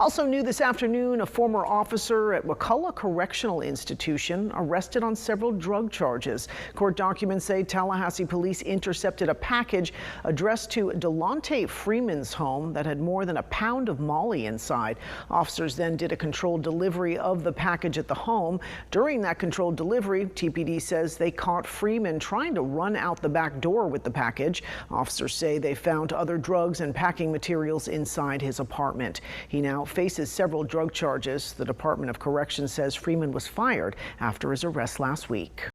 Also new this afternoon, a former officer at Wakulla Correctional Institution arrested on several drug charges. Court documents say Tallahassee police intercepted a package addressed to Delonte Freeman's home that had more than a pound of Molly inside. Officers then did a controlled delivery of the package at the home. During that controlled delivery, TPD says they caught Freeman trying to run out the back door with the package. Officers say they found other drugs and packing materials inside his apartment. He now faces several drug charges. The Department of Corrections says Freeman was fired after his arrest last week.